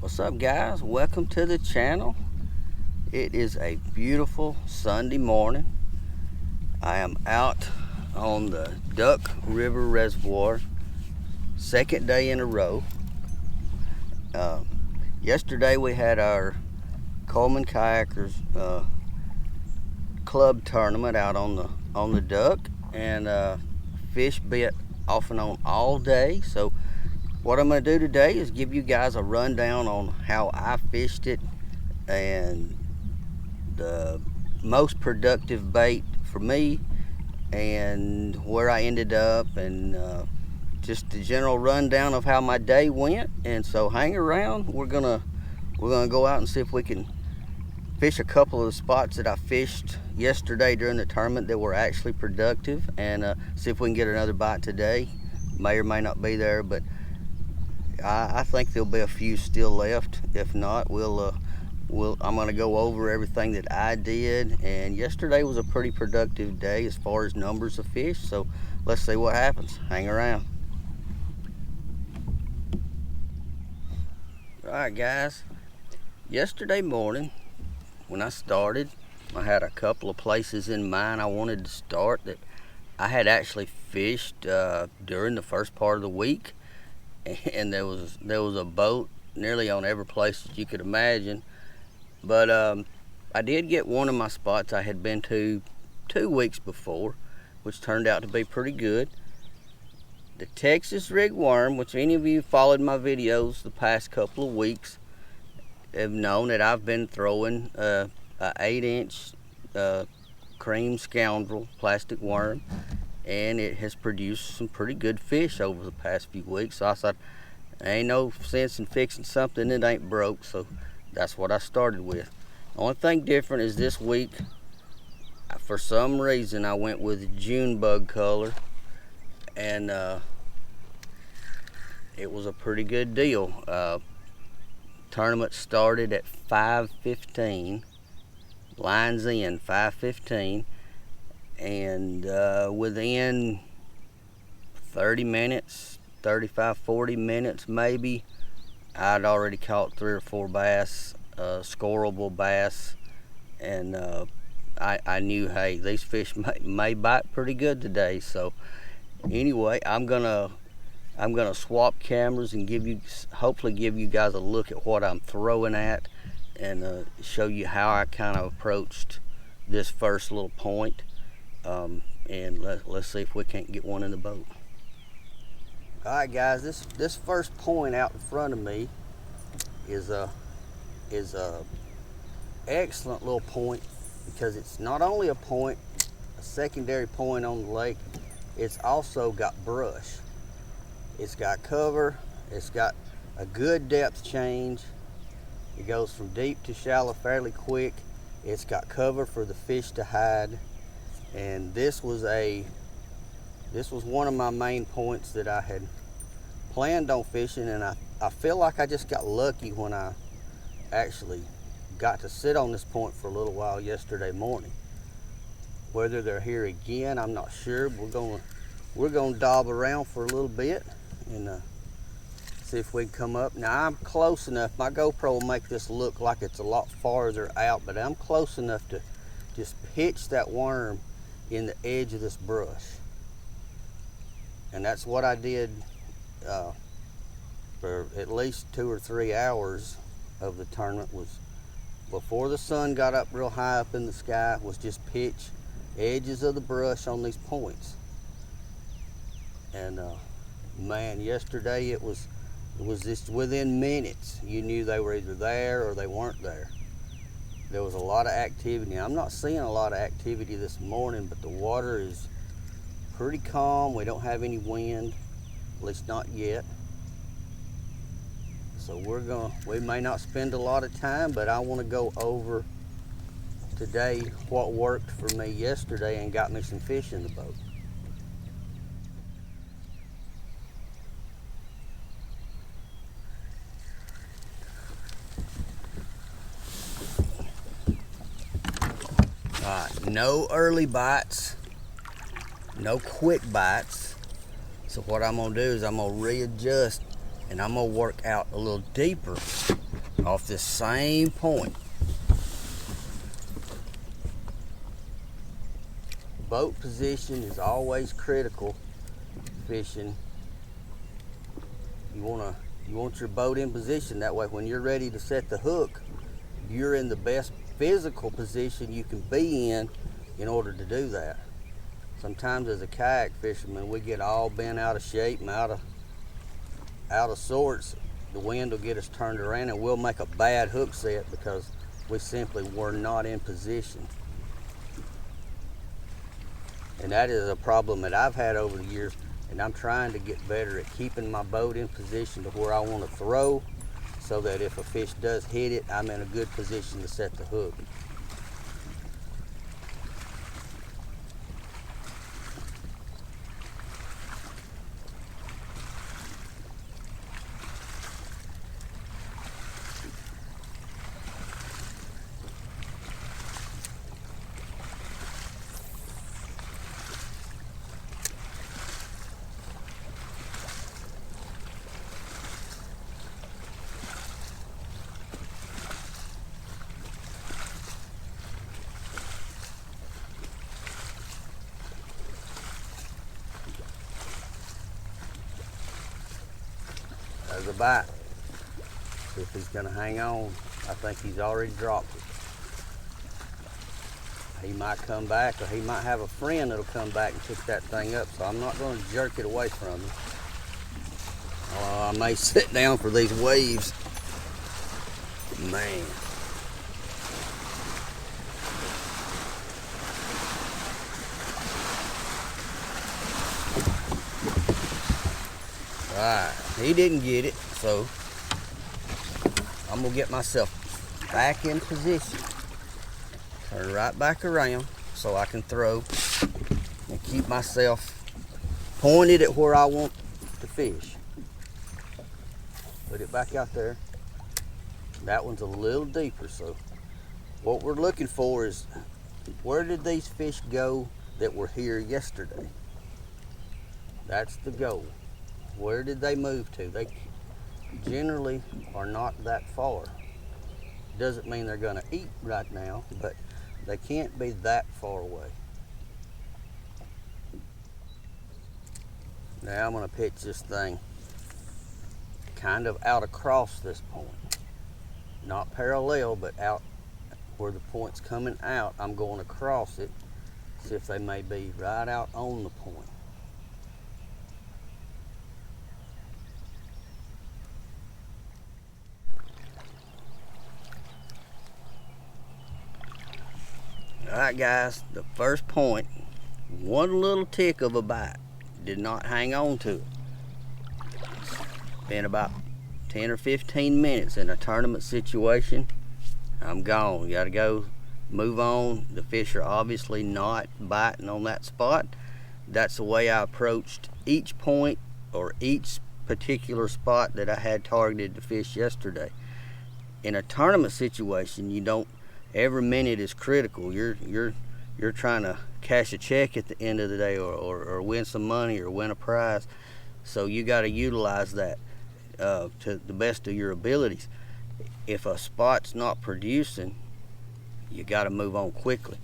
What's up, guys? Welcome to the channel. It is a beautiful Sunday morning. I am out on the Duck River Reservoir, second day in a row. Yesterday we had our Cullman Kayakers club tournament out on the Duck, and fish bit off and on all day. So what I'm going to do today is give you guys a rundown on how I fished it and the most productive bait for me and where I ended up, and just the general rundown of how my day went. And so hang around. We're gonna go out and see if we can fish a couple of the spots that I fished yesterday during the tournament that were actually productive, and see if we can get another bite today. May or may not be there, but I think there'll be a few still left. If not, I'm gonna go over everything that I did. And yesterday was a pretty productive day as far as numbers of fish. So let's see what happens. Hang around. All right, guys. Yesterday morning, when I started, I had a couple of places in mind I wanted to start that I had actually fished during the first part of the week. And there was a boat nearly on every place that you could imagine. But I did get one of my spots I had been to 2 weeks before, which turned out to be pretty good. The Texas rig worm, which any of you followed my videos the past couple of weeks have known that I've been throwing a 8-inch cream scoundrel plastic worm, and it has produced some pretty good fish over the past few weeks. So I thought, ain't no sense in fixing something that ain't broke, so that's what I started with. The only thing different is this week, for some reason, I went with June bug color, and it was a pretty good deal. Tournament started at 5:15, lines in 5:15, and within 30 minutes, 35, 40 minutes maybe, I'd already caught 3 or 4 bass, scoreable bass, and I knew, hey, these fish may bite pretty good today. So anyway, I'm gonna swap cameras and hopefully give you guys a look at what I'm throwing at, and show you how I kind of approached this first little point. And let's see if we can't get one in the boat. All right, guys, this first point out in front of me is a excellent little point, because it's not only a point, a secondary point on the lake, it's also got brush. It's got cover, it's got a good depth change. It goes from deep to shallow fairly quick. It's got cover for the fish to hide. And this was one of my main points that I had planned on fishing, and I feel like I just got lucky when I actually got to sit on this point for a little while yesterday morning. Whether they're here again, I'm not sure. We're gonna daub around for a little bit and see if we can come up. Now, I'm close enough. My GoPro will make this look like it's a lot farther out, but I'm close enough to just pitch that worm in the edge of this brush. And that's what I did for at least 2 or 3 hours of the tournament. Was before the sun got up real high up in the sky, was just pitch edges of the brush on these points. And man, yesterday it was just within minutes you knew they were either there or they weren't there. There was a lot of activity. I'm not seeing a lot of activity this morning, but the water is pretty calm. We don't have any wind, at least not yet. So we may not spend a lot of time, but I want to go over today what worked for me yesterday and got me some fish in the boat. No early bites, no quick bites. So what I'm gonna do is I'm gonna readjust, and I'm gonna work out a little deeper off this same point. Boat position is always critical fishing. You want your boat in position, that way when you're ready to set the hook, you're in the best physical position you can be in order to do that. Sometimes as a kayak fisherman, we get all bent out of shape and out of sorts. The wind will get us turned around and we'll make a bad hook set because we simply were not in position. And that is a problem that I've had over the years, and I'm trying to get better at keeping my boat in position to where I want to throw, so that if a fish does hit it, I'm in a good position to set the hook. There's a bite. See if he's gonna hang on. I think he's already dropped it. He might come back, or he might have a friend that'll come back and pick that thing up, so I'm not gonna jerk it away from him. I may sit down for these waves. Man. Alright, he didn't get it, so I'm gonna get myself back in position. Turn right back around so I can throw and keep myself pointed at where I want to fish. Put it back out there. That one's a little deeper, so what we're looking for is, where did these fish go that were here yesterday? That's the goal. Where did they move to? They generally are not that far. Doesn't mean they're gonna eat right now, but they can't be that far away. Now I'm gonna pitch this thing kind of out across this point. Not parallel, but out where the point's coming out. I'm going across it, see if they may be right out on the point. Alright guys, the first point, one little tick of a bite, did not hang on to it. It's been about 10 or 15 minutes in a tournament situation. I'm gone. You gotta go, move on. The fish are obviously not biting on that spot. That's the way I approached each point or each particular spot that I had targeted to fish yesterday. In a tournament situation, you don't, every minute is critical. You're trying to cash a check at the end of the day, or win some money or win a prize. So you got to utilize that to the best of your abilities. If a spot's not producing, you got to move on quickly.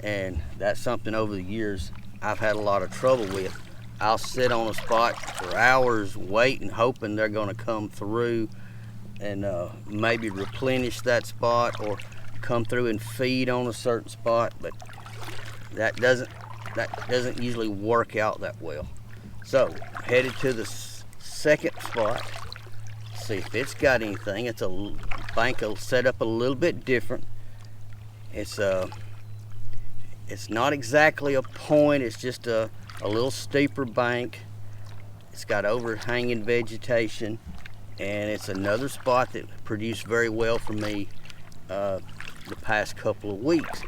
And that's something over the years I've had a lot of trouble with. I'll sit on a spot for hours waiting, hoping they're going to come through and maybe replenish that spot, or come through and feed on a certain spot, but that doesn't usually work out that well. So headed to the second spot, see if it's got anything. It's a bank set up a little bit different. It's not exactly a point, it's just a little steeper bank. It's got overhanging vegetation, and it's another spot that produced very well for me the past couple of weeks.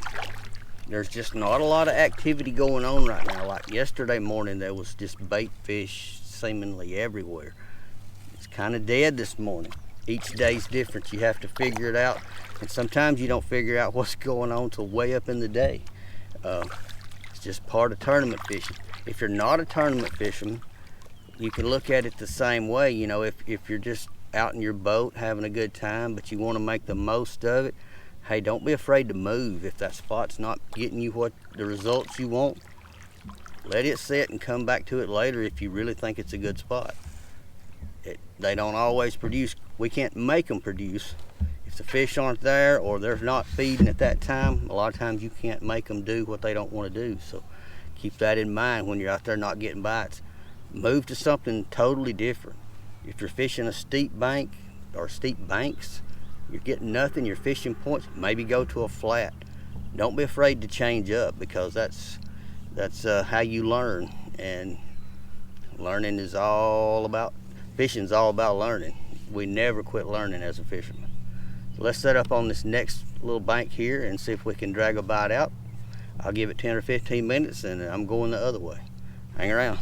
There's just not a lot of activity going on right now. Like yesterday morning, there was just bait fish seemingly everywhere. It's kind of dead this morning. Each day's different. You have to figure it out, and sometimes you don't figure out what's going on till way up in the day. It's just part of tournament fishing. If you're not a tournament fisherman, you can look at it the same way. You know, if you're just out in your boat having a good time, but you want to make the most of it, hey, don't be afraid to move. If that spot's not getting you what the results you want, let it sit and come back to it later if you really think it's a good spot. They don't always produce. We can't make them produce. If the fish aren't there or they're not feeding at that time, a lot of times you can't make them do what they don't want to do. So keep that in mind when you're out there not getting bites. Move to something totally different. If you're fishing a steep bank or steep banks, you're getting nothing, you're fishing points, maybe go to a flat. Don't be afraid to change up, because that's how you learn. And learning is all about, fishing's all about learning. We never quit learning as a fisherman. So let's set up on this next little bank here and see if we can drag a bite out. I'll give it 10 or 15 minutes and I'm going the other way. Hang around.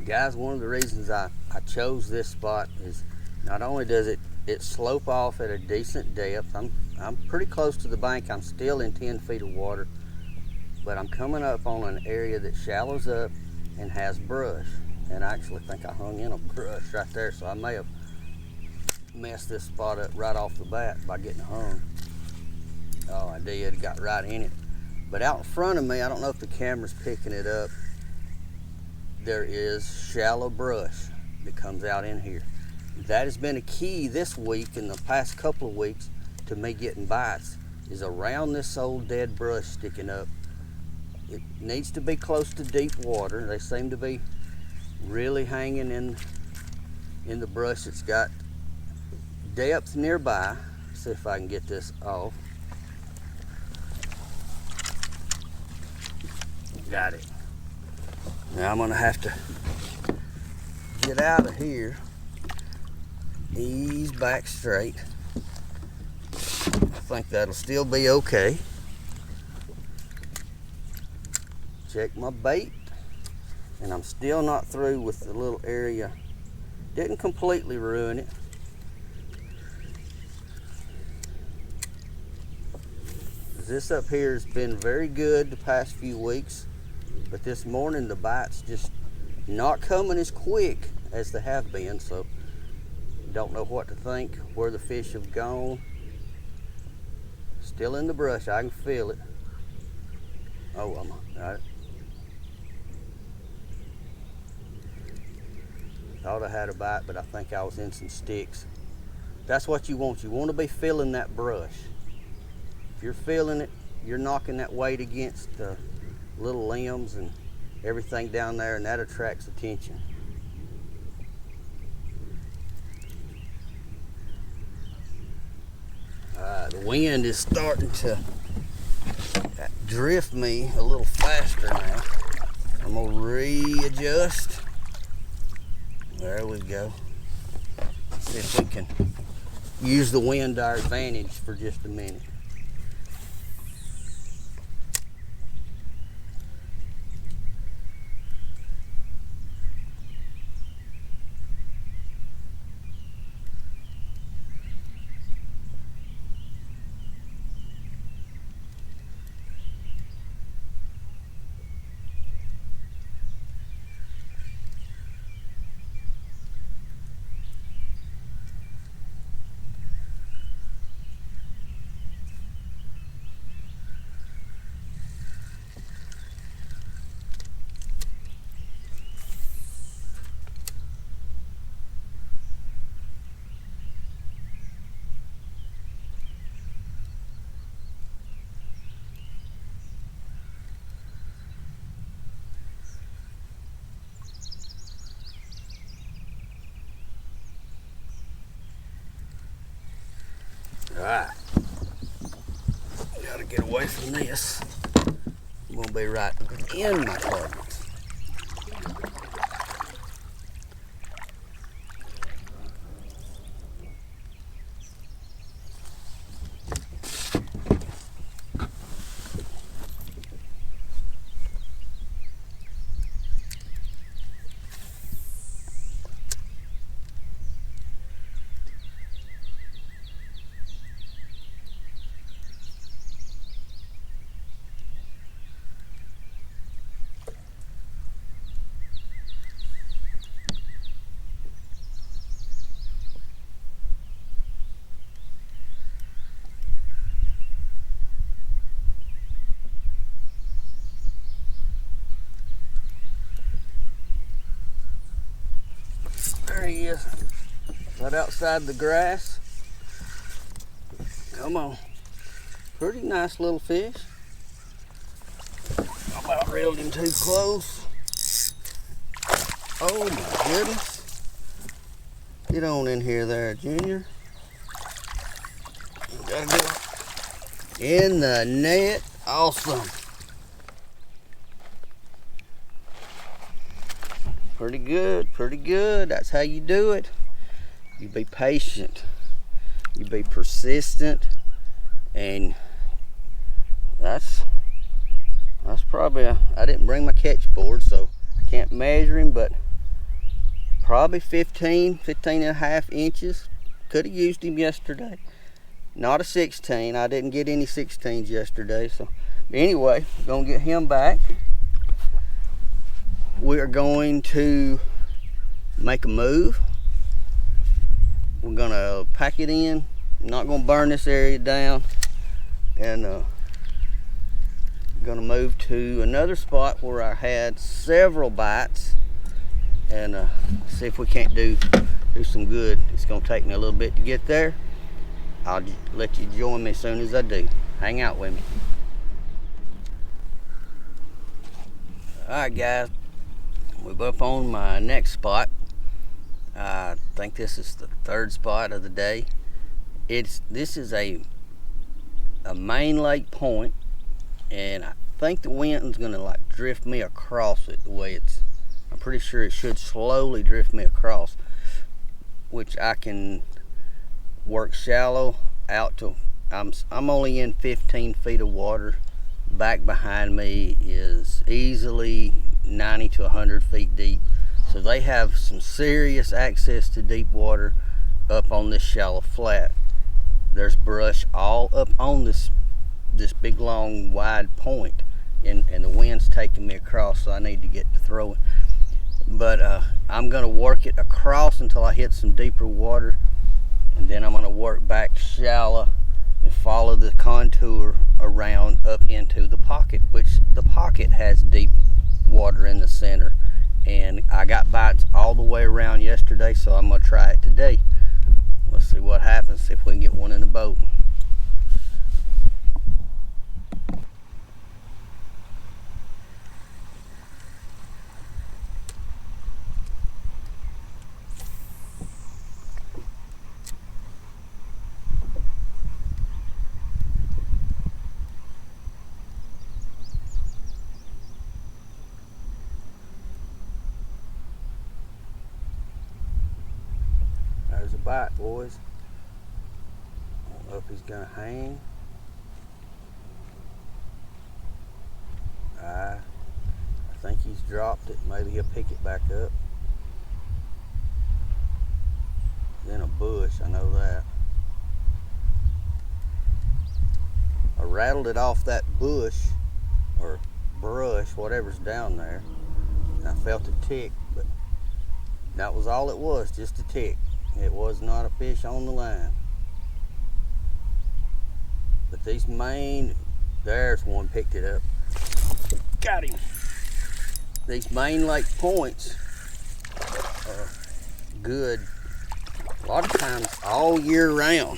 Guys, one of the reasons I chose this spot is not only does it slope off at a decent depth. I'm pretty close to the bank. I'm still in 10 feet of water, but I'm coming up on an area that shallows up and has brush. And I actually think I hung in a brush right there, so I may have messed this spot up right off the bat by getting hung. Oh, I did, got right in it. But out in front of me, I don't know if the camera's picking it up, there is shallow brush that comes out in here. That has been a key this week, in the past couple of weeks, to me getting bites, is around this old dead brush sticking up. It needs to be close to deep water. They seem to be really hanging in the brush. It's got depth nearby. Let's see if I can get this off. Got it. Now I'm gonna have to get out of here, ease back straight. I think that'll still be okay. Check my bait, and I'm still not through with the little area. Didn't completely ruin it. This up here has been very good the past few weeks. But this morning the bites just not coming as quick as they have been, so don't know what to think, where the fish have gone. Still in the brush, I can feel it. Oh, I'm got it. Thought I had a bite, but I think I was in some sticks. That's what you want. You want to be feeling that brush. If you're feeling it, you're knocking that weight against the little limbs and everything down there, and that attracts attention. The wind is starting to drift me a little faster now. I'm gonna readjust. There we go. See if we can use the wind to our advantage for just a minute. Alright, gotta get away from this. I'm gonna be right in my targets. There he is, right outside the grass. Come on. Pretty nice little fish. I about reeled him too close. Oh my goodness. Get on in here there, Junior. Gotta do it. In the net. Awesome. Pretty good, pretty good. That's how you do it. You be patient. You be persistent. And that's probably I didn't bring my catch board, so I can't measure him, but probably 15 and a half inches. Could have used him yesterday. Not a 16. I didn't get any 16s yesterday. So anyway, we're gonna get him back. We are going to make a move. We're gonna pack it in. I'm not gonna burn this area down, and gonna move to another spot where I had several bites, and see if we can't do some good. It's gonna take me a little bit to get there. I'll let you join me as soon as I do. Hang out with me. All right, guys. We're up on my next spot. I think this is the third spot of the day. This is a main lake point, and I think the wind's gonna like drift me across it the way it's. I'm pretty sure it should slowly drift me across, which I can work shallow out to. I'm only in 15 feet of water. Back behind me is easily 90 to 100 feet deep, so they have some serious access to deep water up on this shallow flat. There's brush all up on this big long wide point, and the wind's taking me across, so I need to get to throwing. But I'm gonna work it across until I hit some deeper water, and then I'm gonna work back shallow and follow the contour around up into the pocket, which the pocket has deep water in the center, and I got bites all the way around yesterday, so I'm gonna try it today. Let's see what happens, see if we can get one in the boat. bite, boys. I don't know if he's gonna hang. I think he's dropped it. Maybe he'll pick it back up. It's in a bush, I know that. I rattled it off that bush or brush, whatever's down there, and I felt a tick, but that was all it was, just a tick. It was not a fish on the line. But these main, there's one, picked it up. Got him. These main lake points are good a lot of times all year round.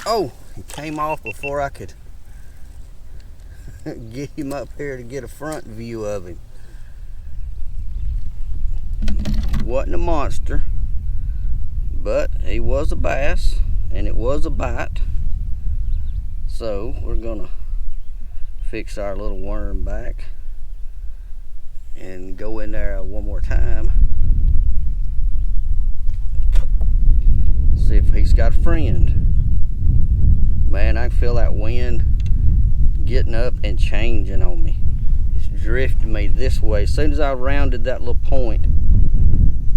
Oh, he came off before I could get him up here to get a front view of him. Wasn't a monster, but he was a bass, and it was a bite. So we're gonna fix our little worm back and go in there one more time. See if he's got a friend. Man, I can feel that wind getting up and changing on me. It's drifting me this way. As soon as I rounded that little point,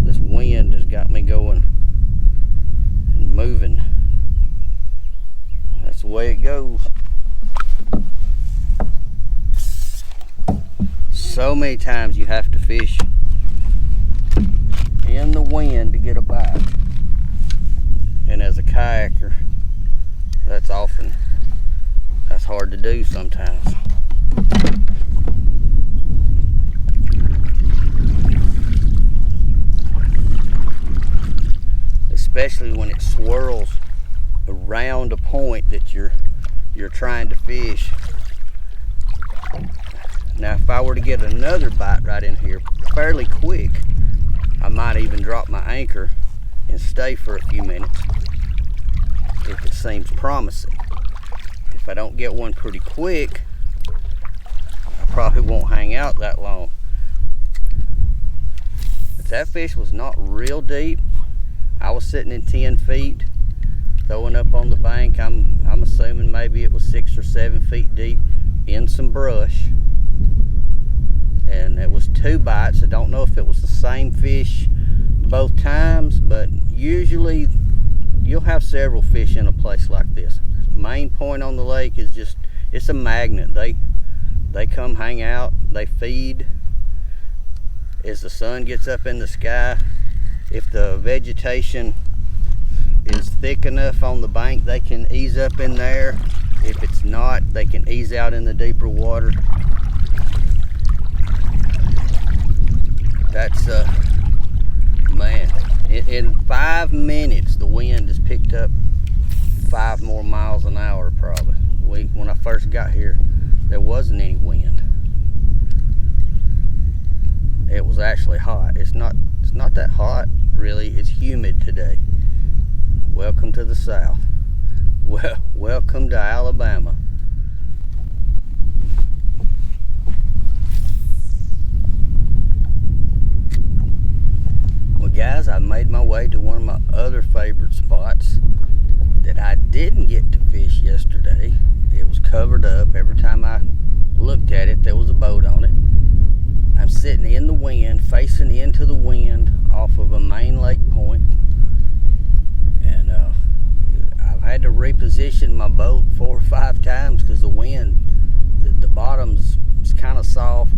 this wind has got me going and moving. That's the way it goes. So many times you have to fish in the wind to get a bite. And as a kayaker, that's hard to do sometimes. Especially when it swirls around a point that you're trying to fish. Now if I were to get another bite right in here fairly quick, I might even drop my anchor and stay for a few minutes if it seems promising. If I don't get one pretty quick, I probably won't hang out that long. But that fish was not real deep. I was sitting in 10 feet, throwing up on the bank. I'm assuming maybe it was 6 or 7 feet deep in some brush. And it was 2 bites. I don't know if it was the same fish both times, but usually you'll have several fish in a place like this. The main point on the lake is just, it's a magnet. They come hang out, they feed. As the sun gets up in the sky, if the vegetation is thick enough on the bank, they can ease up in there. If it's not, they can ease out in the deeper water. That's man, in 5 minutes the wind has picked up 5 more miles an hour probably. When I first got here, there wasn't any wind. It was actually hot. It's not that hot really. It's humid today. Welcome to the South. Well, welcome to Alabama. Well guys, I made my way to one of my other favorite spots that I didn't get to fish yesterday. It was covered up. Every time I looked at it, there was a boat on it. I'm sitting in the wind, facing into the wind off of a main lake point. And I've had to reposition my boat 4 or 5 times because the wind, the bottom's kind of soft.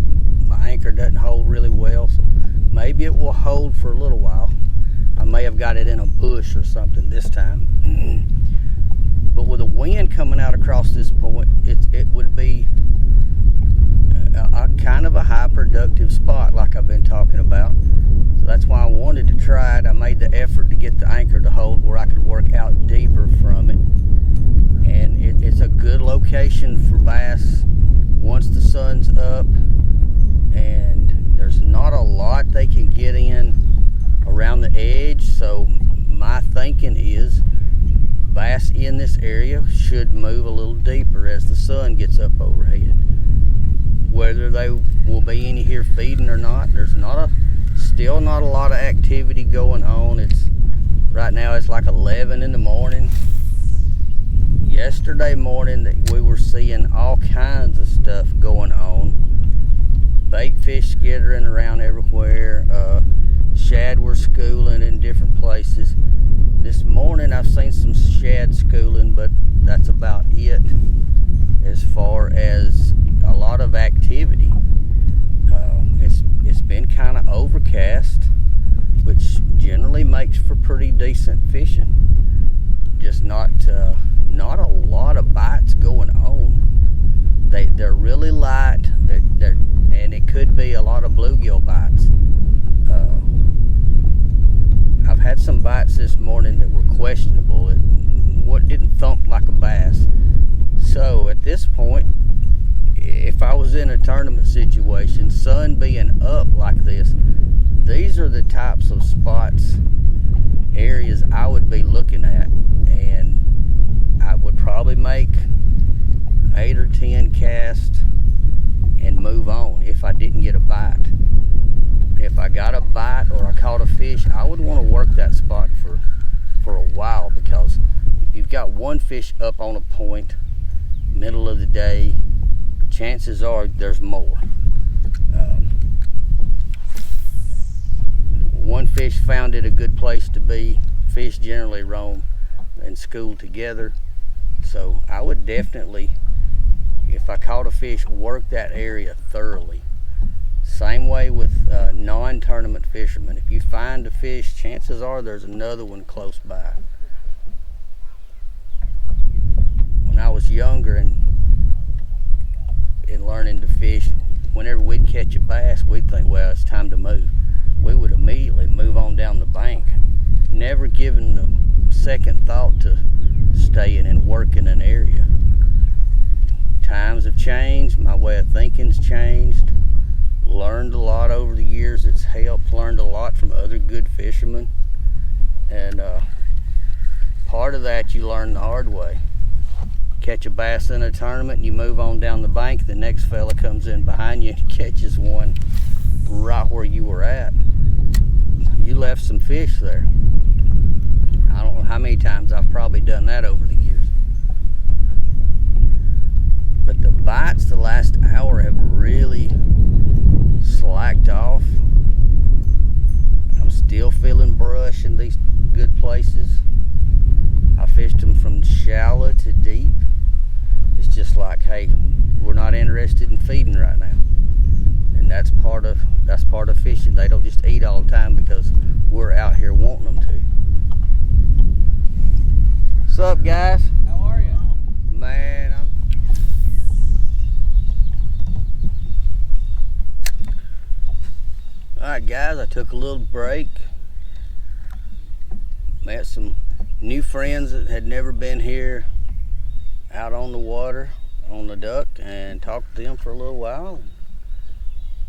My anchor doesn't hold really well, so maybe it will hold for a little while. I may have got it in a bush or something this time. But with the wind coming out across this point, it would be a kind of a high productive spot like I've been talking about. So that's why I wanted to try it. I made the effort to get the anchor to hold where I could work out deeper from it. And it's a good location for bass once the sun's up, and there's not a lot they can get in around the edge. So my thinking is bass in this area should move a little deeper as the sun gets up overhead. whether they will be any here feeding or not. There's still not a lot of activity going on. Right now it's like 11 in the morning. Yesterday morning we were seeing all kinds of stuff going on. Bait fish skittering around everywhere. Shad were schooling in different places. This morning I've seen some shad schooling, but that's about it as far as a lot of activity. It's been kind of overcast, which generally makes for pretty decent fishing. Just not a lot of bites going on. They're really light. And it could be a lot of bluegill bites. I've had some bites this morning that were questionable. What didn't thump like a bass. So at this point, if I was in a tournament situation, sun being up like this, these are the types of spots, areas I would be looking at, and I would probably make 8 or 10 casts and move on if I didn't get a bite. If I got a bite or I caught a fish, I would want to work that spot for a while, because if you've got one fish up on a point, middle of the day, chances are there's more. One fish found it a good place to be. Fish generally roam and school together. So I would definitely, if I caught a fish, work that area thoroughly. Same way with non-tournament fishermen. If you find a fish, chances are there's another one close by. When I was younger and learning to fish, whenever we'd catch a bass, we'd think, well, it's time to move. We would immediately move on down the bank, never giving a second thought to staying and working an area. Times have changed, my way of thinking's changed. Learned a lot over the years. It's helped. Learned a lot from other good fishermen, and part of that you learn the hard way. Catch a bass in a tournament and you move on down the bank, the next fella comes in behind you and catches one right where you were at. You left some fish there. I don't know how many times I've probably done that over the years. But the bites the last hour have really slacked off. I'm still feeling brush in these good places. I fished them from shallow to deep. It's just like, hey, we're not interested in feeding right now. And that's part of fishing. They don't just eat all the time because we're out here wanting them to. What's up, guys? How are you? Man, Alright guys, I took a little break. Met some new friends that had never been here out on the water, on the Duck, and talked to them for a little while.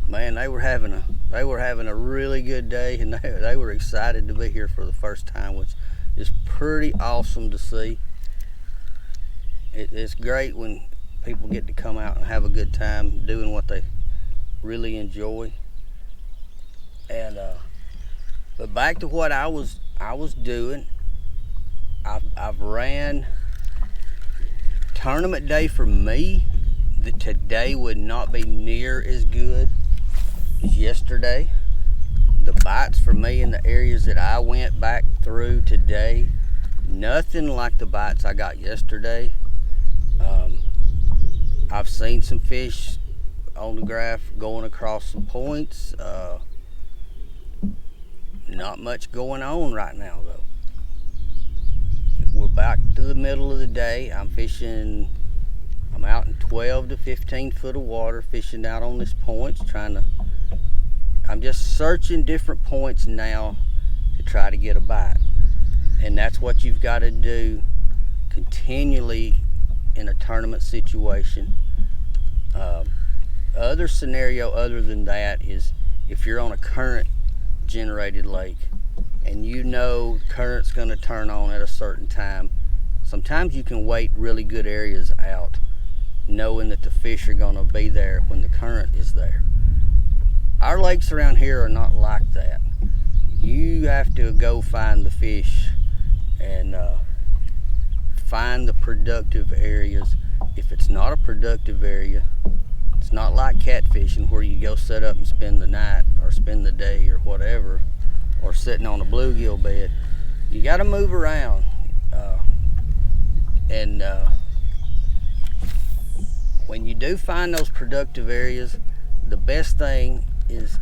Man, they were having a really good day, and they were excited to be here for the first time, which is pretty awesome to see. It's great when people get to come out and have a good time doing what they really enjoy. And but back to what I was doing. I've ran tournament day for me. Today would not be near as good as yesterday. The bites for me in the areas that I went back through today, nothing like the bites I got yesterday. I've seen some fish on the graph going across some points. Not much going on right now though. We're back to the middle of the day. I'm out in 12 to 15 foot of water, fishing out on this points, I'm just searching different points now to try to get a bite. And that's what you've got to do continually in a tournament situation. Other scenario other than that is if you're on a current generated lake and you know the current's going to turn on at a certain time. Sometimes you can wait really good areas out knowing that the fish are going to be there when the current is there. Our lakes around here are not like that. You have to go find the fish and find the productive areas. If it's not a productive area, it's not like catfishing where you go set up and spend the night or spend the day or whatever, or sitting on a bluegill bed. You got to move around. When you do find those productive areas, the best thing is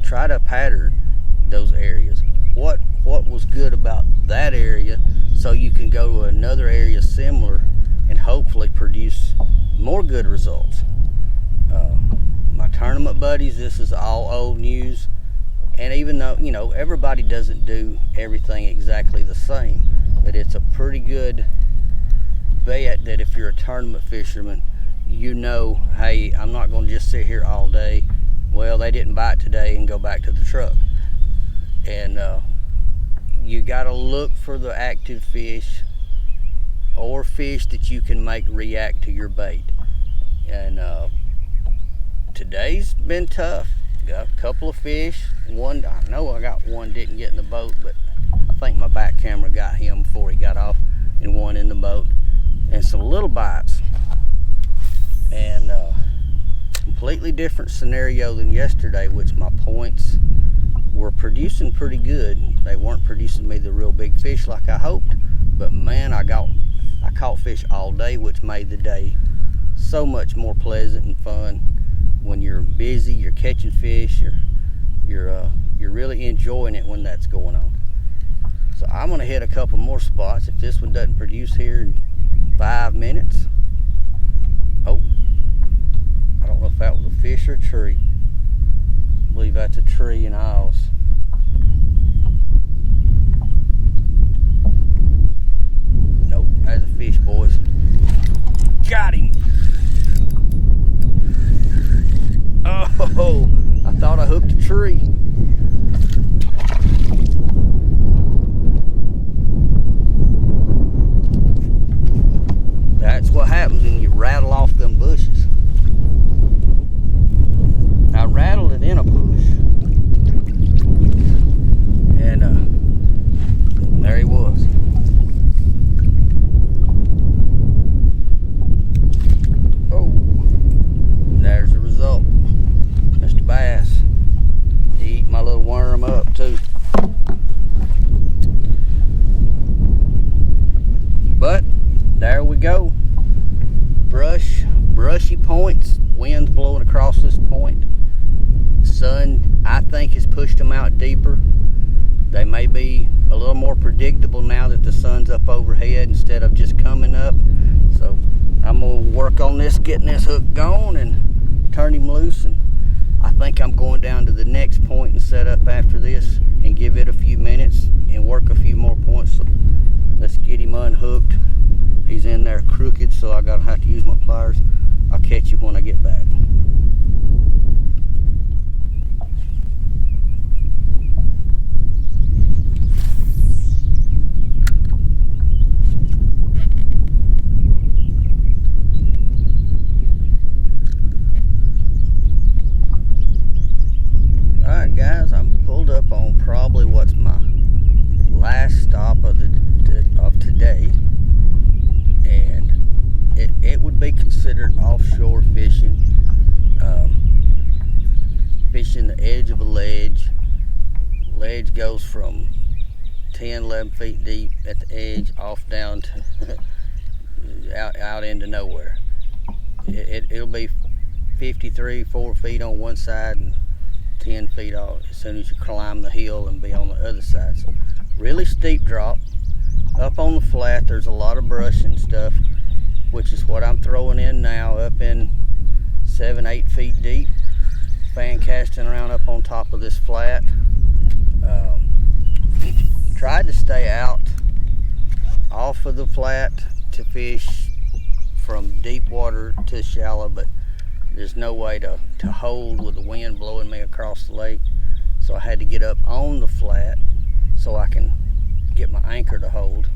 try to pattern those areas. What was good about that area, so you can go to another area similar and hopefully produce more good results. My tournament buddies, this is all old news, and even though, you know, everybody doesn't do everything exactly the same, but it's a pretty good bet that if you're a tournament fisherman, you know, hey, I'm not going to just sit here all day. Well, they didn't bite today, and go back to the truck. And you got to look for the active fish or fish that you can make react to your bait. And today's been tough. Got a couple of fish. One, I know I got one didn't get in the boat, but I think my back camera got him before he got off, and one in the boat. And some little bites. And completely different scenario than yesterday, which my points were producing pretty good. They weren't producing me the real big fish like I hoped, but man, I caught fish all day, which made the day so much more pleasant and fun. When you're busy, you're catching fish, you're really enjoying it when that's going on. So I'm gonna hit a couple more spots. If this one doesn't produce here in 5 minutes. Oh, I don't know if that was a fish or a tree. I believe that's a tree in aisles. Nope, that's a fish, boys. Got him. Oh, I thought I hooked a tree. That's what happens when you rattle off them bushes. I rattled it in a bush, and there he was. Oh, there's the result. Mr. Bass, he ate my little worm up too. But there we go. Brushy points, winds blowing across this point. Sun, I think, has pushed them out deeper. They may be a little more predictable now that the sun's up overhead instead of just coming up. So I'm gonna work on this, getting this hook gone and turn him loose. And I think I'm going down to the next point and set up after this and give it a few minutes and work a few more points. So let's get him unhooked. He's in there crooked, so I gotta have to use my pliers. I'll catch you when I get back. Alright guys, I'm pulled up on probably what's my last stop of today. And it would be considered offshore fishing. Fishing the edge of a ledge. Ledge goes from 10, 11 feet deep at the edge off down to out into nowhere. It'll be 4 feet on one side and 10 feet off as soon as you climb the hill and be on the other side. So really steep drop. Up on the flat there's a lot of brush and stuff, which is what I'm throwing in now, up in 7, 8 feet deep, fan casting around up on top of this flat. Tried to stay out off of the flat to fish from deep water to shallow, but there's no way to hold with the wind blowing me across the lake. So I had to get up on the flat so I can get my anchor to hold.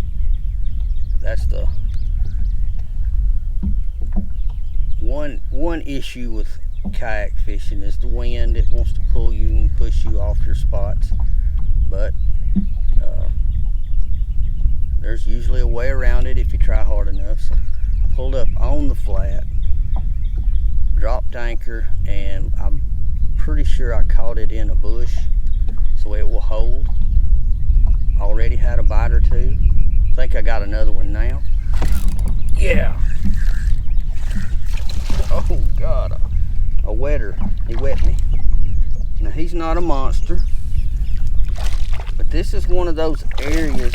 That's the one issue with kayak fishing is the wind. It wants to pull you and push you off your spots, but there's usually a way around it if you try hard enough. So I pulled up on the flat, dropped anchor, and I'm pretty sure I caught it in a bush so it will hold. Already had a bite or two. I think I got another one now. Yeah. Oh God, a wetter. He wet me. Now he's not a monster, but this is one of those areas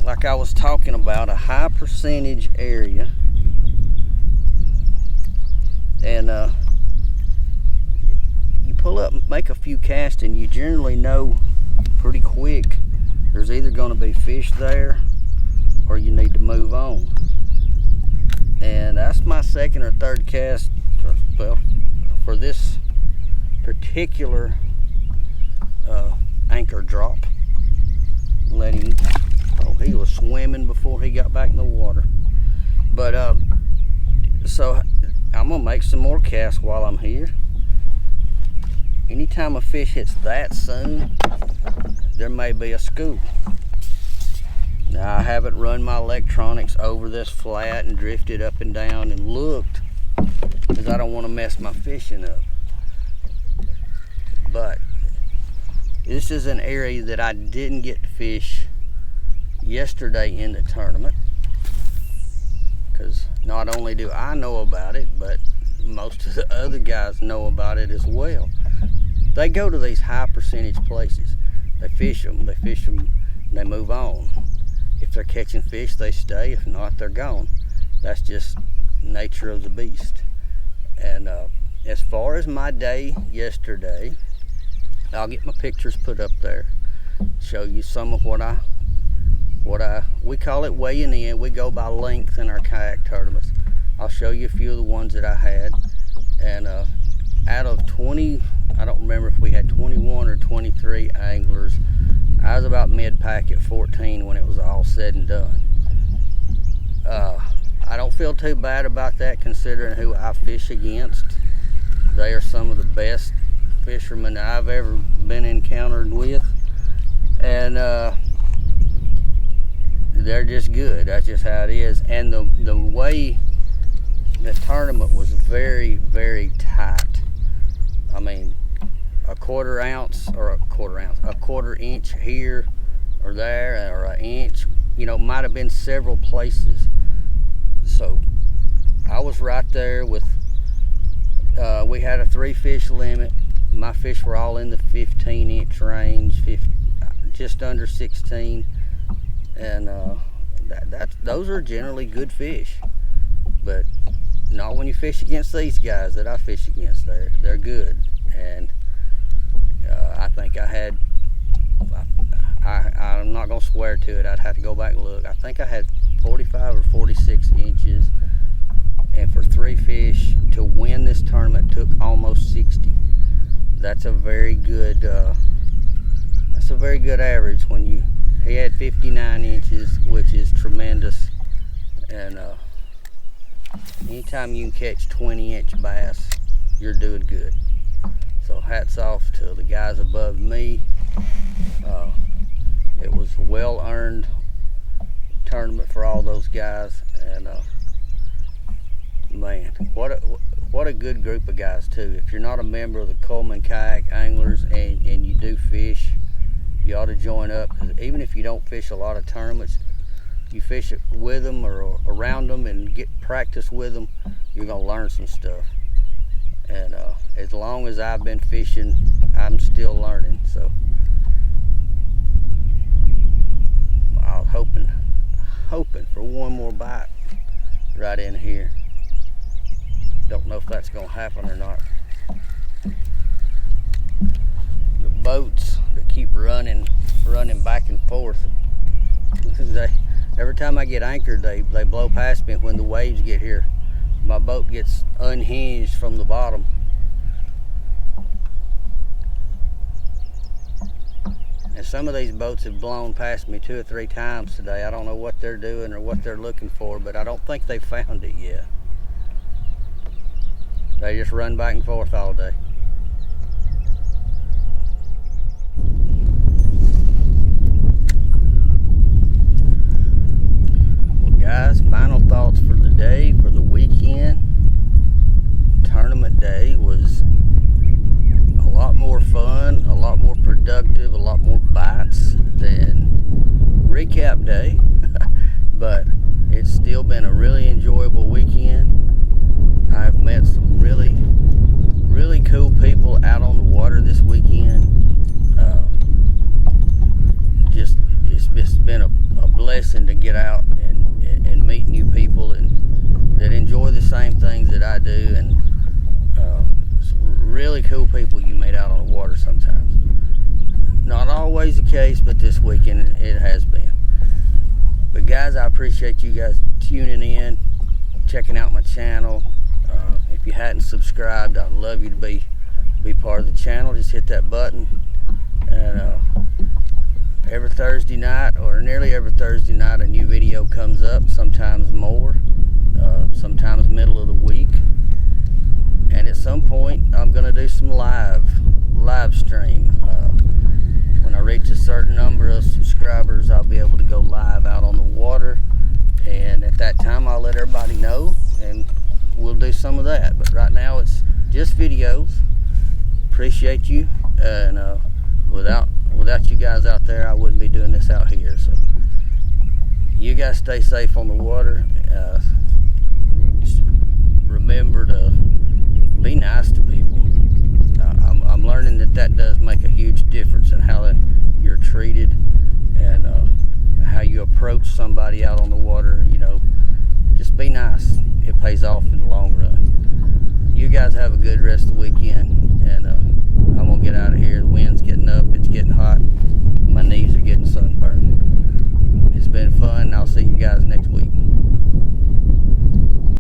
like I was talking about, a high percentage area. And you pull up and make a few casts and you generally know pretty quick there's either going to be fish there or you need to move on. And that's my second or third cast, well, for this particular anchor drop. Let him, oh, he was swimming before he got back in the water. But so I'm gonna make some more casts while I'm here. Anytime a fish hits that soon, there may be a school. Now I haven't run my electronics over this flat and drifted up and down and looked, because I don't want to mess my fishing up. But this is an area that I didn't get to fish yesterday in the tournament, because not only do I know about it, but most of the other guys know about it as well. They go to these high percentage places. They fish them, and they move on. If they're catching fish, they stay. If not, they're gone. That's just nature of the beast. And as far as my day yesterday, I'll get my pictures put up there, show you some of what we call it weighing in. We go by length in our kayak tournaments. I'll show you a few of the ones that I had. And out of 20, I don't remember if we had 21 or 23 anglers, I was about mid-pack at 14 when it was all said and done. I don't feel too bad about that, considering who I fish against. They are some of the best fishermen I've ever been encountered with, and they're just good. That's just how it is. And the way the tournament was very, very tight. I mean, a quarter inch here or there, or an inch, might have been several places. So I was right there with, we had a 3 fish limit. My fish were all in the 15-inch range, just under 16. And those are generally good fish, but not when you fish against these guys that I fish against. They're good. And I think I had, I'm not going to swear to it, I'd have to go back and look. I think I had 45 or 46 inches, and for 3 fish to win this tournament took almost 60. That's a very good average. He had 59 inches, which is tremendous. And anytime you can catch 20-inch bass, you're doing good. So hats off to the guys above me. It was a well-earned tournament for all those guys, and man, what a good group of guys too. If you're not a member of the Cullman Kayak Anglers and you do fish, you ought to join up. Even if you don't fish a lot of tournaments, you fish it with them or around them and get practice with them, you're gonna learn some stuff. And as long as I've been fishing, I'm still learning. So I was hoping for one more bite right in here. Don't know if that's gonna happen or not. The boats that keep running back and forth, every time I get anchored, they blow past me. When the waves get here, my boat gets unhinged from the bottom. And some of these boats have blown past me 2 or 3 times today. I don't know what they're doing or what they're looking for, but I don't think they found it yet. They just run back and forth all day. Well, guys, final thoughts for the day, for the weekend. Tournament day was a lot more fun, a lot more productive, a lot more bites than recap day. But it's still been a really enjoyable weekend. I've met some really cool people out on the water this weekend. It's been a blessing to get out and meet new people and that enjoy the same things that I do, and really cool people you meet out on the water sometimes. Not always the case, but this weekend it has been. But guys, I appreciate you guys tuning in, checking out my channel. If you hadn't subscribed, I'd love you to be part of the channel. Just hit that button. And every Thursday night, or nearly every Thursday night, a new video comes up, sometimes more, sometimes middle of the week. And at some point, I'm going to do some live stream. When I reach a certain number of subscribers, I'll be able to go live out on the water. And at that time, I'll let everybody know, and we'll do some of that. But right now, it's just videos. Appreciate you. And without you guys out there, I wouldn't be doing this out here. So you guys stay safe on the water. Just remember to be nice to people. I'm learning that does make a huge difference in how you're treated and how you approach somebody out on the water. You know, just be nice. It pays off in the long run. You guys have a good rest of the weekend, and I'm gonna get out of here. The wind's getting up. It's getting hot. My knees are getting sunburned. It's been fun. I'll see you guys next week.